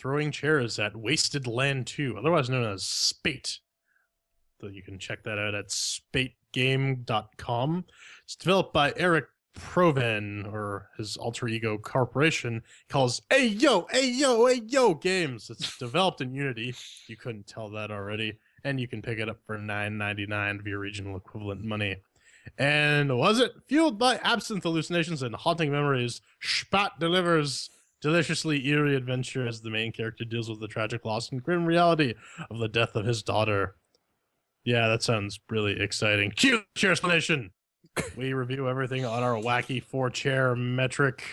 throwing chairs at Wasted Land 2, otherwise known as Spate. So you can check that out at spategame.com. It's developed by Eric Proven, or his alter ego corporation. He calls Ayo, Ayo, Ayo Games. It's developed in Unity. You couldn't tell that already. And you can pick it up for $9.99 via regional equivalent money. And was it fueled by absinthe hallucinations and haunting memories? Spate delivers deliciously eerie adventure as the main character deals with the tragic loss and grim reality of the death of his daughter. Yeah, that sounds really exciting. Cue chair explanation. We review everything on our wacky 4-chair metric.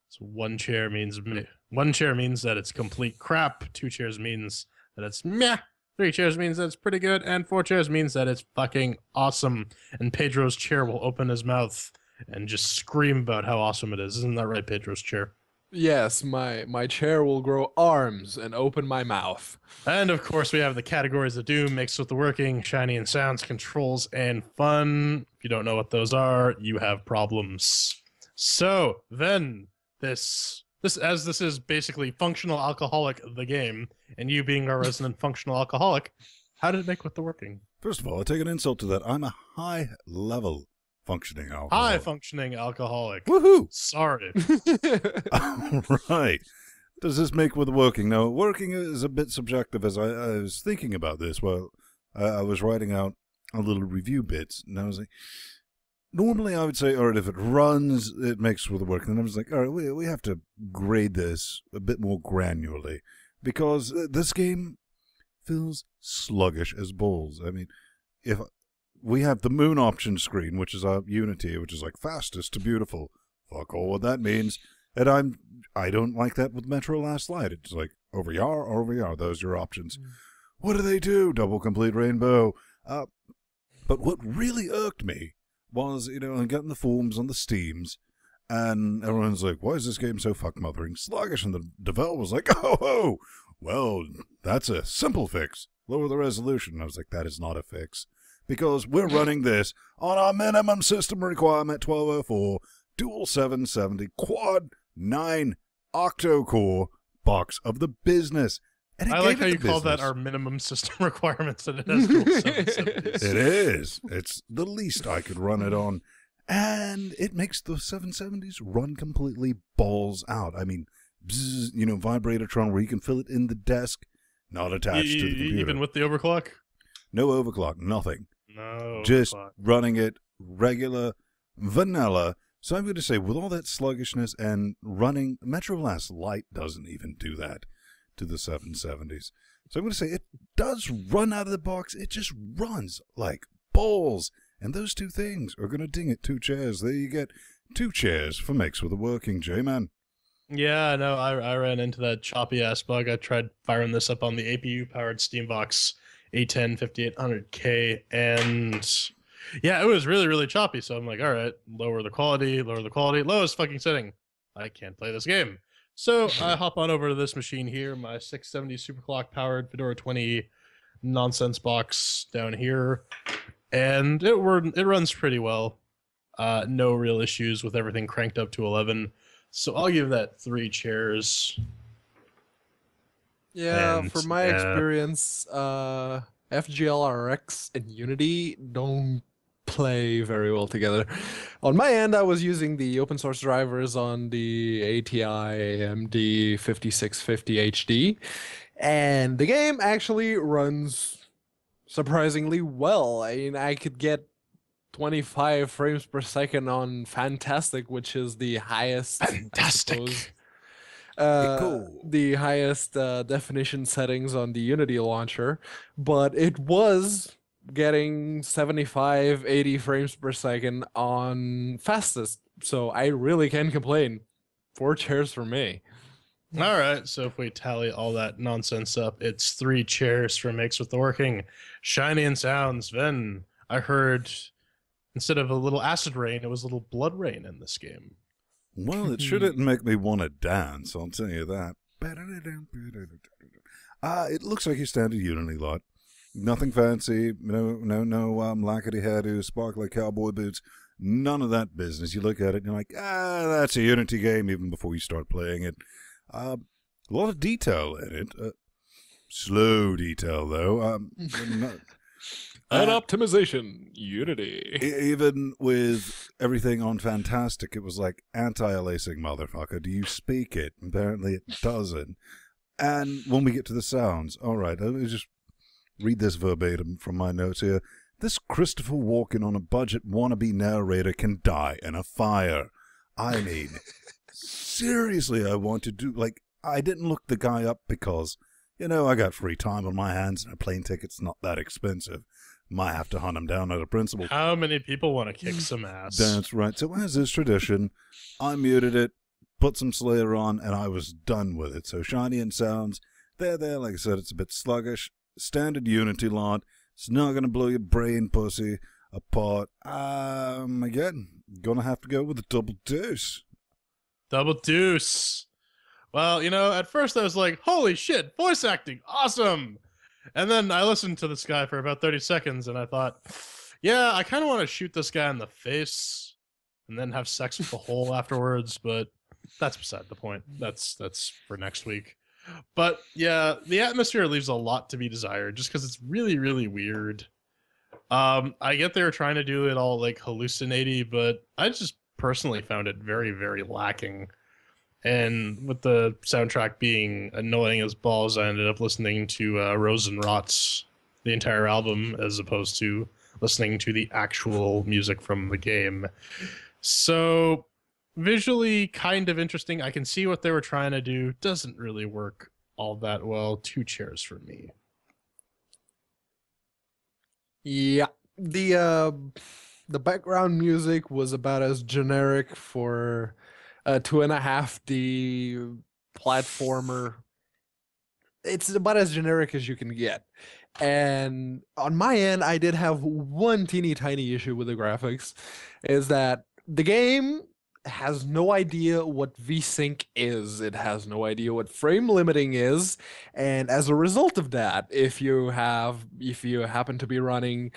So one chair means that it's complete crap. 2 chairs means that it's meh. 3 chairs means that it's pretty good, and 4 chairs means that it's fucking awesome. And Pedro's chair will open his mouth and just scream about how awesome it is. Isn't that right, Pedro's chair? Yes, my chair will grow arms and open my mouth. And of course, we have the categories of Doom mixed with the working, shiny and sounds, controls, and fun. If you don't know what those are, you have problems. So then this is basically Functional Alcoholic the game, and you being our resident functional alcoholic, how did it make with the working? First of all, I take an insult to that. I'm a high-level functioning alcoholic. High-functioning alcoholic. Woohoo! Sorry. All right. Does this make with the working? Now, working is a bit subjective as I was thinking about this. Well, I was writing out a little review bits, and I was like, normally I would say, all right, if it runs, it makes with the working. And I was like, all right, we have to grade this a bit more granularly, because this game feels sluggish as balls. I mean, if we have the moon option screen, which is our Unity, which is like fastest to beautiful. Fuck all what that means. And I don't like that with Metro Last Light. It's like over yar or over yar. Those are your options. What do they do? Double complete rainbow. But what really irked me was, I got in the forums on the Steams, and everyone's like, why is this game so fuck-mothering sluggish? And the developer was like, oh, well, that's a simple fix. Lower the resolution. And I was like, that is not a fix. Because we're running this on our minimum system requirement 1204, dual 770, quad 9 octo-core box of the business. And I like how you call that our minimum system requirements, and it has dual 770s. It is. It's the least I could run it on. And it makes the 770s run completely balls out. I mean, bzz, Vibratortron where you can fill it in the desk, not attached to the computer. Even with the overclock? No overclock, nothing. No. Just overclock. Running it regular, vanilla. So I'm going to say, with all that sluggishness and running, Metro Last Light doesn't even do that to the 770s. So I'm going to say it does run out of the box. It just runs like balls. And those two things are going to ding it 2 chairs. There you get 2 chairs for makes with a working, J-Man. Yeah, no, I ran into that choppy-ass bug. I tried firing this up on the APU-powered Steambox A10 5800K, and yeah, it was really, really choppy. So I'm like, all right, lower the quality, lowest fucking setting. I can't play this game. So I hop on over to this machine here, my 670 superclock powered Fedora 20 nonsense box down here, and it runs pretty well. No real issues with everything cranked up to 11. So I'll give that 3 chairs. Yeah, And, for my experience, FGLRX and Unity don't play very well together. On my end, I was using the open source drivers on the ATI AMD 5650 HD, and the game actually runs surprisingly well. I mean, I could get 25 frames per second on Fantastic, which is the highest. Fantastic. Cool. The highest definition settings on the Unity launcher, but it was getting 75, 80 frames per second on fastest. So I really can't complain. 4 chairs for me. All right, so if we tally all that nonsense up, it's 3 chairs for makes with the working. Shiny and sounds. Then I heard instead of a little acid rain, it was a little blood rain in this game. Well, it shouldn't make me want to dance, I'll tell you that. It looks like your standard Unity lot. Nothing fancy, no lackady hairdo, sparkly cowboy boots, none of that business. You look at it and you're like, that's a Unity game even before you start playing it. A lot of detail in it. Slow detail, though. And optimization, Unity. Even with everything on Fantastic, it was like anti-aliasing, motherfucker. Do you speak it? Apparently it doesn't. And when we get to the sounds, all right, let me just read this verbatim from my notes here. This Christopher Walken on a budget wannabe narrator can die in a fire. I mean, seriously, I want to do, like, I didn't look the guy up because, you know, I got free time on my hands and a plane ticket's not that expensive. Might have to hunt him down at a principal. How many people want to kick some ass? That's right. So as is tradition, I muted it, put some Slayer on, and I was done with it. So Shiny and Sounds, they're there. Like I said, it's a bit sluggish. Standard Unity lot. It's not going to blow your brain pussy apart. Again, gonna have to go with a double deuce. Double deuce. Well, you know, at first I was like, holy shit, voice acting, awesome. And then I listened to this guy for about 30 seconds and I thought, yeah, I kind of want to shoot this guy in the face and then have sex with the hole afterwards, but that's beside the point. That's for next week. But yeah, the atmosphere leaves a lot to be desired just because it's really, really weird. I get they were trying to do it all like hallucinating, but I just personally found it very, very lacking. And with the soundtrack being annoying as balls, I ended up listening to Rosenrot's the entire album as opposed to listening to the actual music from the game. So visually kind of interesting. I can see what they were trying to do. Doesn't really work all that well. 2 chairs for me. Yeah. The background music was about as generic for a 2.5D platformer. It's about as generic as you can get. And on my end, I did have one teeny tiny issue with the graphics, is that the game has no idea what VSync is. It has no idea what frame limiting is. And as a result of that, if you happen to be running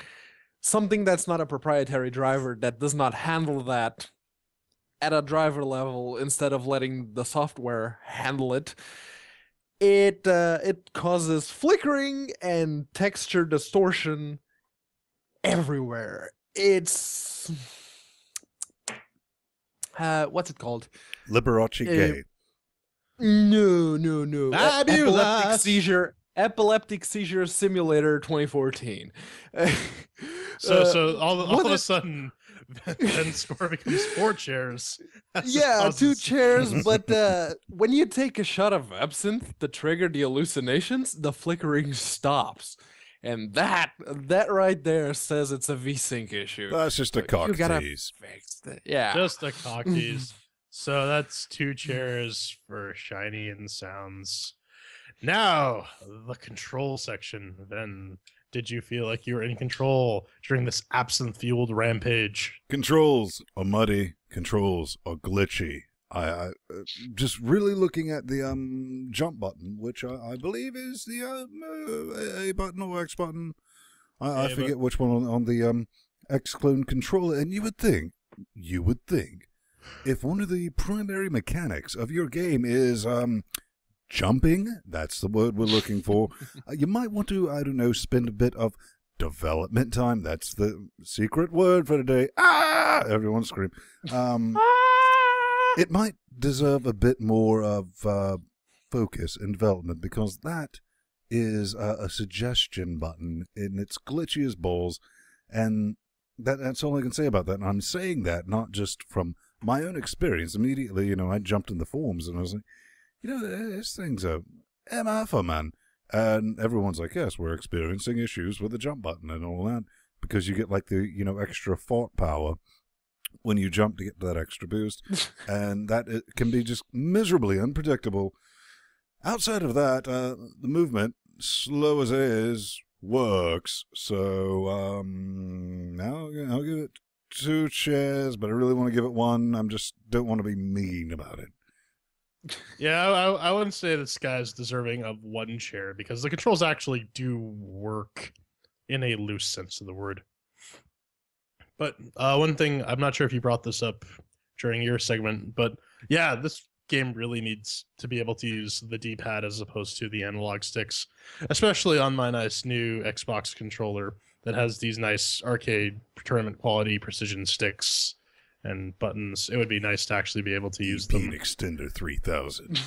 something that's not a proprietary driver that does not handle that at a driver level, instead of letting the software handle it, it causes flickering and texture distortion everywhere. It's what's it called? Liberace Gate. No. Epileptic seizure simulator 2014. So all of a sudden, then score becomes 4 chairs. Yeah, 2 chairs, but when you take a shot of absinthe to trigger the hallucinations, the flickering stops. And that right there says it's a VSync issue. That's just a cock tease. Yeah. Just a cock tease. So that's 2 chairs for Shiny and Sounds. Now, the control section. Then, did you feel like you were in control during this absinthe-fueled rampage? Controls are muddy. Controls are glitchy. I just really looking at the jump button, which I believe is the A button or X button. I forget which one on the X-Clone controller. And you would think, if one of the primary mechanics of your game is jumping, that's the word we're looking for, you might want to, I don't know, spend a bit of development time. That's the secret word for today. Ah! Everyone scream. It might deserve a bit more of focus and development, because that is a suggestion button, and it's glitchy as balls, and that's all I can say about that. And I'm saying that not just from my own experience. Immediately, I jumped in the forums, and I was like, this thing's a MFA, man. And everyone's like, yes, we're experiencing issues with the jump button and all that, because you get like the, extra fart power when you jump to get that extra boost, and that it can be just miserably unpredictable. Outside of that, the movement, slow as it is, works. So now I'll give it 2 chairs, but I really want to give it 1. I just don't want to be mean about it. Yeah, I wouldn't say this guy's deserving of 1 chair, because the controls actually do work in a loose sense of the word. But one thing, I'm not sure if you brought this up during your segment, but yeah, this game really needs to be able to use the D-pad as opposed to the analog sticks, especially on my nice new Xbox controller that has these nice arcade tournament quality precision sticks and buttons. It would be nice to actually be able to use them. Extender 3000.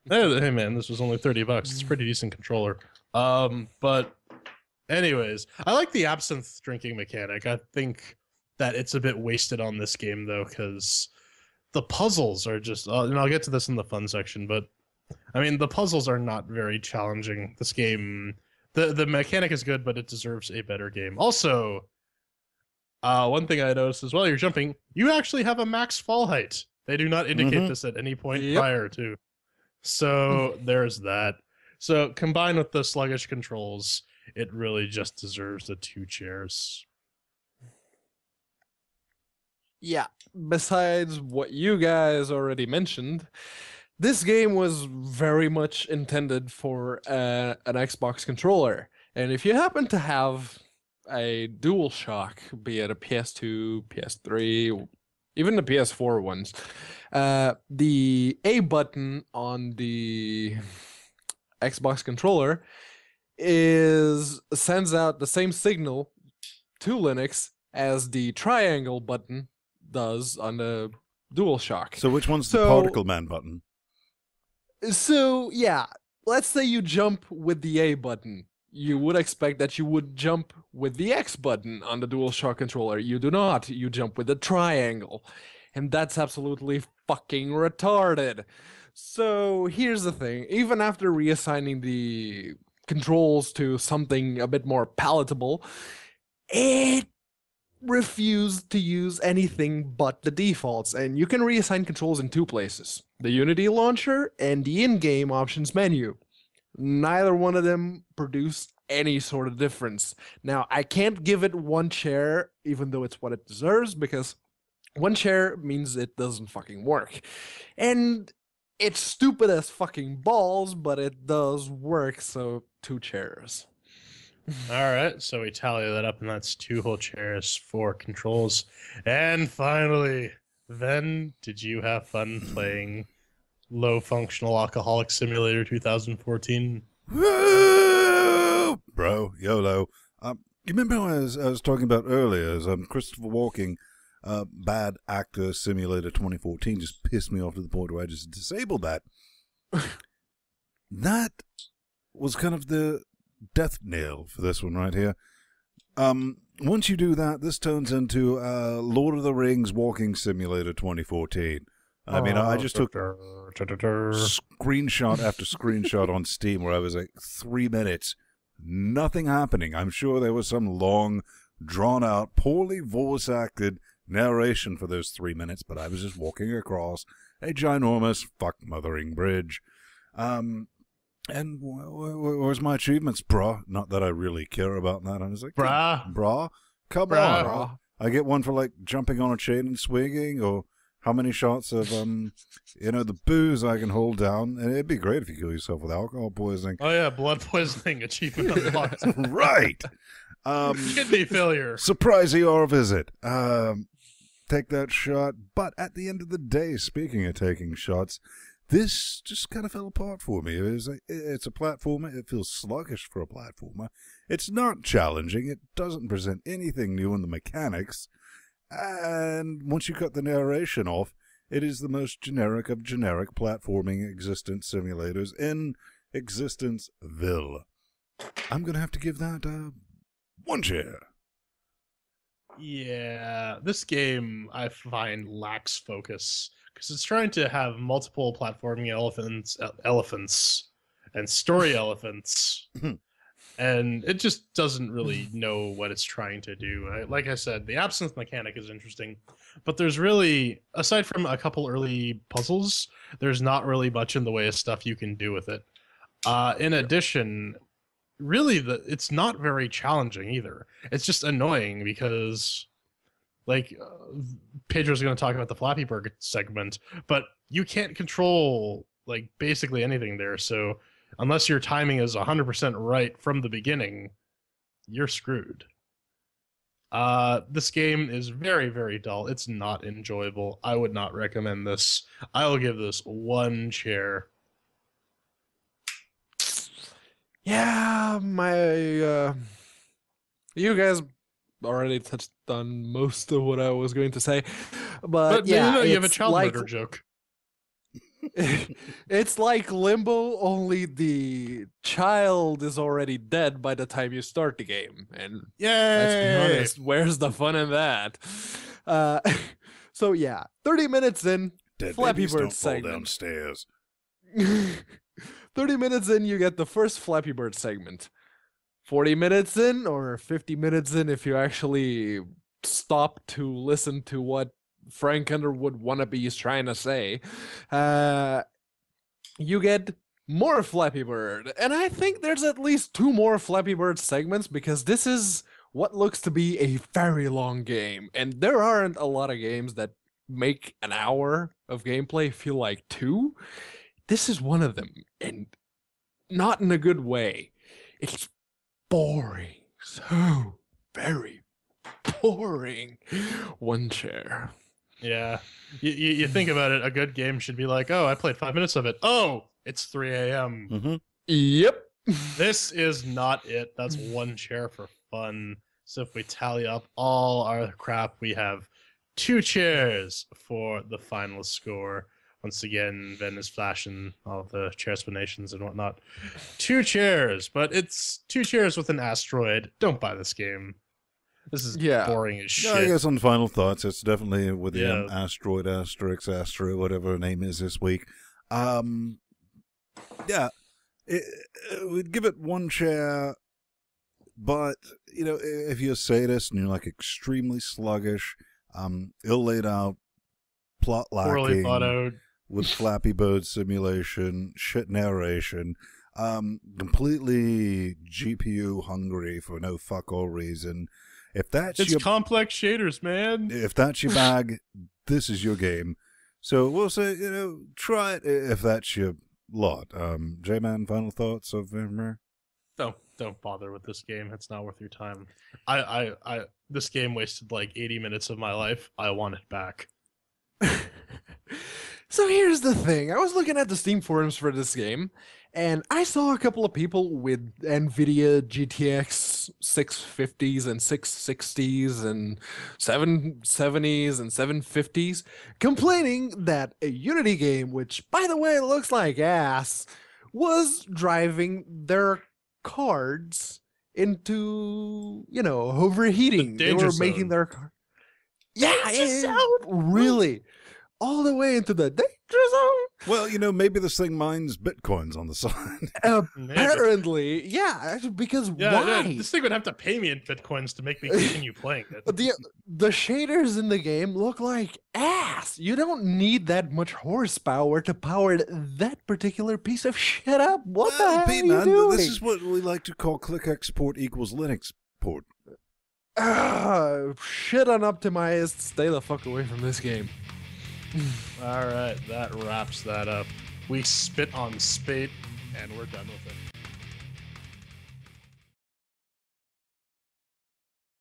Hey man, this was only $30. It's a pretty decent controller. But anyways, I like the absinthe drinking mechanic. I think that it's a bit wasted on this game though, because the puzzles are just, and I'll get to this in the fun section, but I mean, the puzzles are not very challenging. This game, the mechanic is good, but it deserves a better game. Also, one thing I noticed is while you're jumping, you actually have a max fall height. They do not indicate this at any point prior to. So there's that. So combined with the sluggish controls, it really just deserves the 2 chairs. Yeah, besides what you guys already mentioned, this game was very much intended for an Xbox controller. And if you happen to have a DualShock, be it a PS2, PS3, even the PS4 ones, the A button on the Xbox controller sends out the same signal to Linux as the triangle button does on the DualShock. So which one's the Particle Man button? So yeah, let's say you jump with the A button. You would expect that you would jump with the X button on the DualShock controller. You do not. You jump with the triangle. And that's absolutely fucking retarded. So here's the thing. Even after reassigning the controls to something a bit more palatable, it refused to use anything but the defaults. And you can reassign controls in 2 places. The Unity launcher and the in-game options menu. Neither one of them produced any sort of difference. Now, I can't give it 1 chair, even though it's what it deserves, because 1 chair means it doesn't fucking work. And it's stupid as fucking balls, but it does work, so 2 chairs. All right, so we tally that up, and that's 2 whole chairs for controls. And finally, Ven, did you have fun playing Low Functional Alcoholic Simulator 2014? Woo! Bro, YOLO. You remember how I was talking about earlier, as Christopher Walken, Bad Actor Simulator 2014 just pissed me off to the point where I just disabled that. That was kind of the death nail for this one right here. Once you do that, this turns into Lord of the Rings Walking Simulator 2014. I mean, I just took screenshot after screenshot on Steam where I was like 3 minutes, nothing happening. I'm sure there was some long, drawn-out, poorly voice-acted narration for those 3 minutes, but I was just walking across a ginormous fuck-mothering bridge. And where's my achievements, brah? Not that I really care about that. I was like, brah? Come on. I get one for, like, jumping on a chain and swinging, or how many shots of, the booze I can hold down. And it'd be great if you kill yourself with alcohol poisoning. Oh, yeah, blood poisoning achievement unlocked. Right. Kidney failure. Surprise ER visit. Take that shot. But at the end of the day, speaking of taking shots, this just kind of fell apart for me. It's a platformer. It feels sluggish for a platformer. It's not challenging. It doesn't present anything new in the mechanics. And once you cut the narration off, it is the most generic of generic platforming existence simulators in existence-ville. I'm going to have to give that 1 chair. Yeah, this game I find lacks focus because it's trying to have multiple platforming elephants and story elephants, and it just doesn't really know what it's trying to do. Like I said, the absinthe mechanic is interesting, but there's really, aside from a couple early puzzles, there's not really much in the way of stuff you can do with it. In addition, really, it's not very challenging either. It's just annoying because, like, Pedro's going to talk about the Flappy Bird segment, but you can't control, like, basically anything there. So unless your timing is 100% right from the beginning, you're screwed. This game is very, very dull. It's not enjoyable. I would not recommend this. I will give this 1 chair. Yeah, you guys already touched on most of what I was going to say, but yeah, you have a it's child like murder joke. it's like Limbo, only the child is already dead by the time you start the game, and let's be Yay! honest, where's the fun in that? So yeah, 30 minutes in, Dead Flappy babies Bird don't fall segment. downstairs. 30 minutes in, you get the first Flappy Bird segment. 40 minutes in, or 50 minutes in, if you actually stop to listen to what Frank Underwood wannabe is trying to say, you get more Flappy Bird. And I think there's at least 2 more Flappy Bird segments, because this is what looks to be a very long game. And there aren't a lot of games that make an hour of gameplay feel like 2. This is one of them, and not in a good way. It's boring. So very boring. 1 chair. Yeah. You think about it, a good game should be like, oh, I played 5 minutes of it. Oh, it's 3 a.m. Mm-hmm. Yep. This is not it. That's 1 chair for fun. So if we tally up all our crap, we have 2 chairs for the final score. Once again, Ben is flashing all the chair explanations and whatnot. 2 chairs, but it's 2 chairs with an asteroid. Don't buy this game. This is boring as shit. Yeah, I guess on final thoughts, it's definitely with the Yeah. asteroid, whatever her name is this week. Yeah, we'd give it 1 chair, but, you know, if you're a sadist and you're like extremely sluggish, ill laid out, plot Poorly thought lacking, out. with Flappy Bird simulation, shit narration, completely GPU hungry for no fuck all reason. If that's It's your complex shaders, man. if that's your bag, this is your game. So we'll say, you know, try it if that's your lot. J-Man, final thoughts of Don't bother with this game. It's not worth your time. This game wasted like 80 minutes of my life. I want it back. So here's the thing. I was looking at the Steam forums for this game, and I saw a couple of people with NVIDIA GTX 650s and 660s and 770s and 750s complaining that a Unity game, which, by the way, looks like ass, was driving their cards into, you know, overheating. The They were danger making zone. their card. Yeah, Danger zone. really. All the way into the danger zone. Well, you know, maybe this thing mines bitcoins on the side. Apparently, yeah, because why? This thing would have to pay me in bitcoins to make me continue playing it. The shaders in the game look like ass. You don't need that much horsepower to power that particular piece of shit up. What the hell are you doing? This is what we like to call click export equals Linux port. Shit unoptimized. Stay the fuck away from this game. All right, that wraps that up. We spit on Spate, and we're done with it.